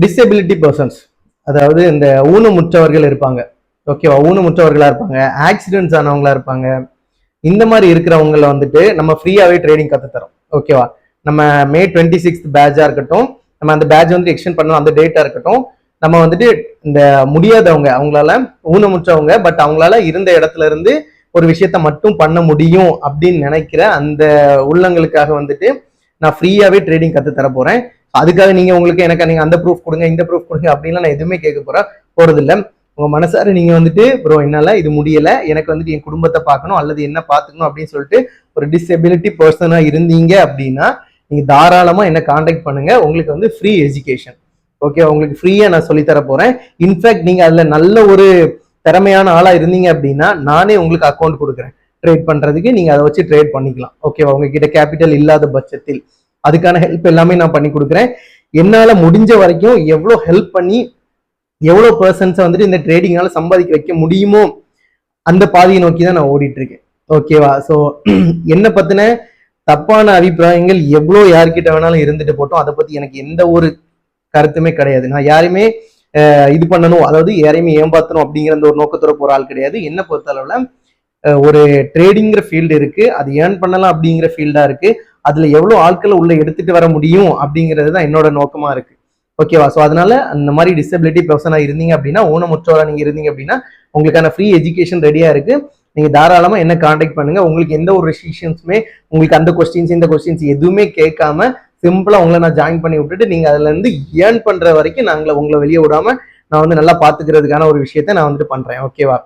Disability persons, அதாவது இந்த ஊனமுற்றவர்கள் இருப்பாங்க, ஓகேவா, ஊனமுற்றவர்களா இருப்பாங்க, ஆக்சிடென்ட்ஸ் ஆனவங்களா இருப்பாங்க. இந்த மாதிரி இருக்கிறவங்கள வந்துட்டு நம்ம ஃப்ரீயாவே ட்ரேடிங் கத்து தரோம், ஓகேவா. நம்ம மே 26 பேட்சா இருக்கட்டும், நம்ம அந்த பேட்ச் வந்து எக்ஸ்டெண்ட் பண்ணலாம், அந்த டேட்டா இருக்கட்டும், நம்ம வந்துட்டு இந்த முடியாதவங்க, அவங்களால ஊனமுற்றவங்க பட் அவங்களால இருந்த இடத்துல இருந்து ஒரு விஷயத்த மட்டும் பண்ண முடியும் அப்படின்னு நினைக்கிற அந்த உள்ளங்களுக்காக வந்துட்டு நான் ஃப்ரீயாவே ட்ரேடிங் கத்து தர போறேன். அதுக்காக நீங்க உங்களுக்கு எனக்கு நீங்க அந்த ப்ரூஃப் கொடுங்க, இந்த ப்ரூஃப் கொடுங்க அப்படின்லாம் நான் எதுவுமே கேட்க போறது இல்லை. உங்க மனசார நீங்க வந்துட்டு ப்ரோ என்னால இது முடியல, எனக்கு வந்துட்டு என் குடும்பத்தை பார்க்கணும் அல்லது என்ன பார்த்துக்கணும் அப்படின்னு சொல்லிட்டு ஒரு டிசபிலிட்டி பர்சனா இருந்தீங்க அப்படின்னா நீங்க தாராளமா என்ன கான்டாக்ட் பண்ணுங்க. உங்களுக்கு வந்து ஃப்ரீ எஜுகேஷன், ஓகே, உங்களுக்கு ஃப்ரீயா நான் சொல்லி தர போறேன். இன்ஃபேக்ட் நீங்க அதுல நல்ல ஒரு திறமையான ஆளா இருந்தீங்க அப்படின்னா நானே உங்களுக்கு அக்கௌண்ட் கொடுக்குறேன் ட்ரேட் பண்றதுக்கு, நீங்க அதை வச்சு ட்ரேட் பண்ணிக்கலாம், ஓகேவா. உங்ககிட்ட கேபிட்டல் இல்லாத பட்சத்தில் அதுக்கான ஹெல்ப் எல்லாமே நான் பண்ணி கொடுக்குறேன். என்னால முடிஞ்ச வரைக்கும் எவ்வளோ ஹெல்ப் பண்ணி எவ்வளோ பர்சன்ஸை வந்துட்டு இந்த ட்ரேடிங்கால சம்பாதிக்க வைக்க முடியுமோ அந்த பாதையை நோக்கி தான் நான் ஓடிட்டு இருக்கேன், ஓகேவா. ஸோ என்ன பத்தின தப்பான அபிப்பிராயங்கள் எவ்வளோ யார்கிட்ட வேணாலும் இருந்துட்டு போட்டோம், அதை பத்தி எனக்கு எந்த ஒரு கருத்துமே கிடையாது. நான் யாரையுமே இது பண்ணணும், அதாவது யாரையுமே ஏமாத்தணும் அப்படிங்கிற அந்த ஒரு நோக்கத்தோட போற ஆள் கிடையாது. என்ன பொறுத்த அளவுல ஒரு ட்ரேடிங்கிற ஃபீல்டு இருக்கு, அது ஏர்ன் பண்ணலாம் அப்படிங்கிற ஃபீல்டா இருக்கு. அதுல எவ்வளவு ஆட்களை உள்ள எடுத்துட்டு வர முடியும் அப்படிங்கிறது தான் என்னோட நோக்கமா இருக்கு, ஓகேவா. ஸோ அதனால அந்த மாதிரி டிசபிலிட்டி பர்சனா இருந்தீங்க அப்படின்னா, ஊனமுற்றோரா நீங்க இருந்தீங்க அப்படின்னா உங்களுக்கான ஃப்ரீ எஜுகேஷன் ரெடியா இருக்கு. நீங்க தாராளமா என்ன கான்டாக்ட் பண்ணுங்க. உங்களுக்கு எந்த ஒரு ரெஸ்ட்ரிக்ஷன்ஸுமே, உங்களுக்கு அந்த கொஸ்டின்ஸ் இந்த கொஸ்டின்ஸ் எதுவுமே கேட்காம சிம்பிளா உங்களை நான் ஜாயின் பண்ணி விட்டுட்டு நீங்க அதுல இருந்து ஏர்ன் பண்ற வரைக்கும் நாங்களை உங்களை வெளியே விடாம நான் வந்து நல்லா பாத்துக்கிறதுக்கான ஒரு விஷயத்த நான் வந்துட்டு பண்றேன், ஓகேவா.